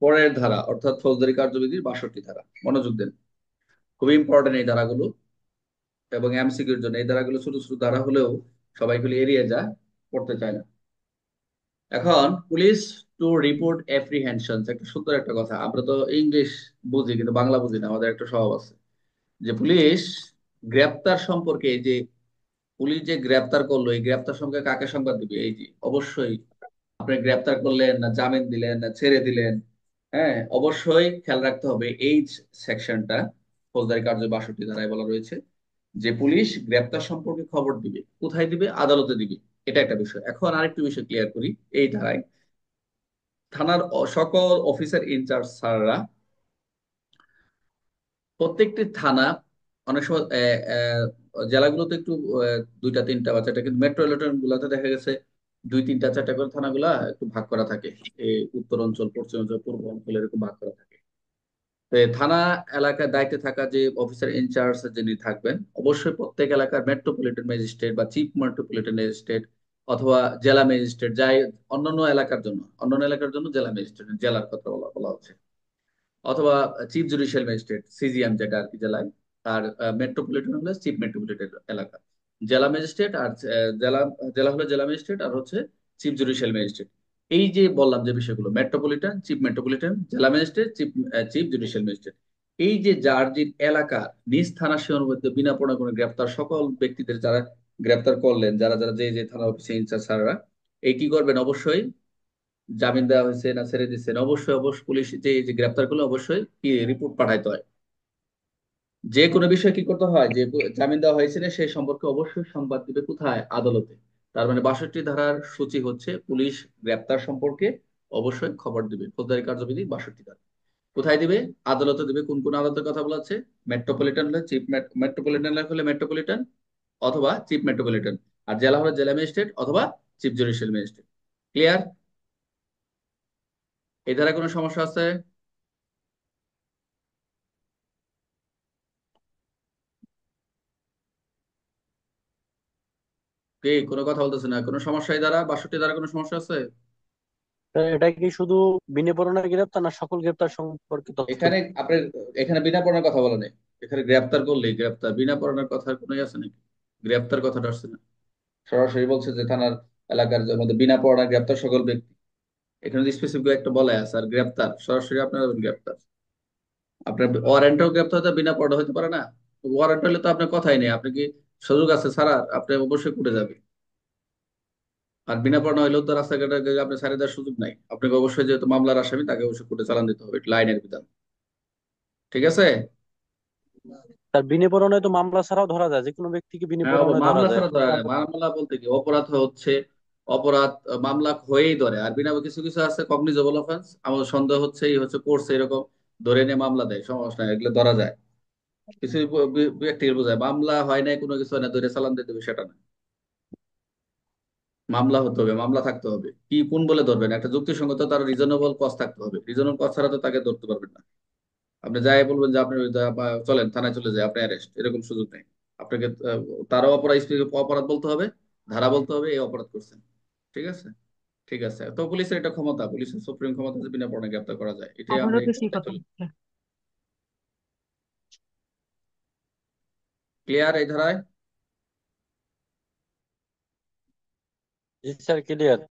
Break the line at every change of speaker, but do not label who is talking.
পরের ধারা অর্থাৎ ফৌজদারি কার্যবিধির 62 ধারা, মনোযোগ দেন। খুবই ইম্পর্টেন্ট এই ধারাগুলো, এবং এমসিকিউর জন্য এই ধারাগুলো ছোট ছোট ধারা হলেও সবাই গুলো এড়িয়ে যায়, পড়তে চায় না। এখন পুলিশ টু রিপোর্ট অ্যাপ্রিহেনশন, একটা সুন্দর একটা কথা। আমরা তো ইংলিশ বুঝি কিন্তু বাংলা বুঝি না, আমাদের একটা স্বভাব আছে যে পুলিশ গ্রেপ্তার সম্পর্কে, এই যে পুলিশ যে গ্রেপ্তার করলো, এই গ্রেপ্তার সম্পর্কে কাকে সংবাদ দিবে? এই যে অবশ্যই আপনি গ্রেপ্তার করলেন না জামিন দিলেন না ছেড়ে দিলেন, হ্যাঁ অবশ্যই খেয়াল রাখতে হবে এই সেকশনটা। ফৌজদারি কার্য 62 ধারায় বলা রয়েছে যে পুলিশ গ্রেপ্তার সম্পর্কে খবর দিবে। কোথায় দিবে? আদালতে দিবে। এটা একটা বিষয়। এখন আরেকটু বিষয় ক্লিয়ার করি। এই ধারায় থানার সকল অফিসার ইনচার্জ স্যাররা, প্রত্যেকটি থানা, অনেক সময় জেলাগুলোতে একটু দুইটা তিনটা বা চারটা, কিন্তু মেট্রোপলিটন গুলাতে দেখা গেছে দুই তিনটা চারটা করে থানাগুলা একটু ভাগ করা থাকে। এই উত্তর অঞ্চল, পশ্চিম অঞ্চল, পূর্ব অঞ্চল এরকম ভাগ করা থাকে। তো এই থানা এলাকার দায়িত্বে থাকা যে অফিসার ইনচার্জ যিনি থাকবেন, অবশ্যই প্রত্যেক এলাকার মেট্রোপলিটন ম্যাজিস্ট্রেট বা চিফ মেট্রোপলিটন ম্যাজিস্ট্রেট অথবা জেলা ম্যাজিস্ট্রেট, যাই অন্যান্য এলাকার জন্য জেলা ম্যাজিস্ট্রেট, জেলার কথা বলা বলা হচ্ছে, অথবা চিফ জুডিশিয়াল ম্যাজিস্ট্রেট সিজিএম যেটা আর কি জেলায়। আর মেট্রোপলিটন হলে চিফ মেট্রোপলিটন এলাকা। জেলা ম্যাজিস্ট্রেট আর জেলা জেলা হলে জেলা ম্যাজিস্ট্রেট, আর হচ্ছে চিফ জুডিশিয়াল ম্যাজিস্ট্রেট। এই যে বললাম যে বিষয়গুলো, মেট্রোপলিটন, চিফ মেট্রোপলিটন, জেলা ম্যাজিস্ট্রেট, চিফ জুডিশিয়াল ম্যাজিস্ট্রেট, এই যে যার যে এলাকা নিজ থানা সীমার মধ্যে বিনা কোনো গ্রেপ্তার সকল ব্যক্তিদের যারা গ্রেপ্তার করলেন, যারা যারা যে যে থানা অফিসে ইনচার্জ স্যাররা, এই কি করবেন? অবশ্যই জামিন দেওয়া হয়েছে না ছেড়ে দিচ্ছেন, অবশ্যই অবশ্যই পুলিশ যে যে গ্রেপ্তার করলে অবশ্যই কি রিপোর্ট পাঠাইতে হয়। যে কোনো বিষয় কি করতে হয়, যে জামিন দেওয়া হয়েছে না সেই সম্পর্কে অবশ্যই সংবাদ দিবে কোথায়? আদালতে। তার মানে 62 ধারার সূচি হচ্ছে পুলিশ গ্রেপ্তার সম্পর্কে অবশ্যই খবর দিবে। ফৌজদারি কার্যবিধি 62 ধারা। কোথায় দিবে? আদালতে দিবে। কোন কোন আদালতের কথা বলা আছে? মেট্রোপলিটন হলে চিফ মেট্রোপলিটন হলে মেট্রোপলিটন অথবা চিফ মেট্রোপলিটন, আর জেলা হলে জেলা ম্যাজিস্ট্রেট অথবা চিফ জুডিশিয়াল ম্যাজিস্ট্রেট। ক্লিয়ার? এই ধারা কোনো সমস্যা আছে? কি কোনো কথা বলতেছে না? কোনো সমস্যা এই দ্বারা 62 দ্বারা কোনো সমস্যা আছে?
এটা কি শুধু বিনা পরোয়ানার গ্রেপ্তার না সকল গ্রেপ্তার সম্পর্কিত তথ্য?
এখানে আপনার, এখানে বিনা পড়ানোর কথা বলা নেই। এখানে গ্রেপ্তার করলেই গ্রেপ্তার, বিনা পড়ানোর কথা কোনো আছে নাকি? গ্রেপ্তার কথাটা আসছে না। সরাসরি বলছে যে থানার এলাকার মধ্যে বিনা পড়ানোর গ্রেপ্তার সকল ব্যক্তি। এখানে স্পেসিফিক একটা বলা আছে। আর গ্রেপ্তার সরাসরি আপনার গ্রেপ্তার, আপনার ওয়ারেন্টও গ্রেপ্তার হতে বিনা পড়া হতে পারে না। ওয়ারেন্ট হলে তো আপনার কথাই নেই, আপনি কি সুযোগ আছে ছাড়ার? আপনি অবশ্যই কোর্টে যাবে। আর বিনা পড়া হইলেও তো রাস্তাঘাটে গিয়ে আপনি ছাড়িয়ে দেওয়ার সুযোগ নাই। আপনাকে অবশ্যই, যেহেতু মামলার আসামি, তাকে অবশ্যই কোর্টে চালান দিতে হবে, এটা লাইনের বিধান। ঠিক আছে?
তার বিনা পরোয়ানায় তো মামলা ছাড়াও ধরা যায়, যে কোনো ব্যক্তিকে বিনা
হ্যাঁ,
পরোয়ানায় ধরা
মামলা
যায়।
ছাড়া
আপনি
ধরে না।
কোনটা বলছেন?
মামলা বলতে কি, অপরাধ হচ্ছে অপরাধ, মামলা হয়েই ধরে। আর বিনা কিছু কিছু আছে কগনিজেবল অফেন্স, আমার সন্দেহ হচ্ছে এই হচ্ছে করছে এরকম, ধরে নিয়ে মামলা দেয়, সমস্যা নাই, এগুলো ধরা যায়। কিছু ব্যক্তির বোঝায় মামলা হয় নাই, কোনো কিছু হয় না, ধরে চালান দিতে হবে সেটা না। মামলা হতে হবে, মামলা থাকতে হবে। কি কোন বলে ধরবেন? একটা যুক্তিসঙ্গত, তার রিজনেবল কজ থাকতে হবে। রিজনেবল কজ ছাড়া তো তাকে ধরতে পারবেন না। আপনি যাই বলবেন যে আপনি চলেন থানায় চলে যায়, আপনি অ্যারেস্ট, এরকম সুযোগ নেই। আপনাকে তারও অপরাধ, অপরাধ বলতে হবে, ধারা বলতে হবে এই অপরাধ করছেন। ঠিক আছে? ঠিক আছে। তো পুলিশের এটা ক্ষমতা, পুলিশের সুপ্রিম ক্ষমতা যে বিনা পরোয়ানায় গ্রেপ্তার করা যায়, এটাই আমরা
আবারও তো সেই কথা
চলি।
হচ্ছে।
ক্লিয়ার এই ধারায়?
জি স্যার, ক্লিয়ার।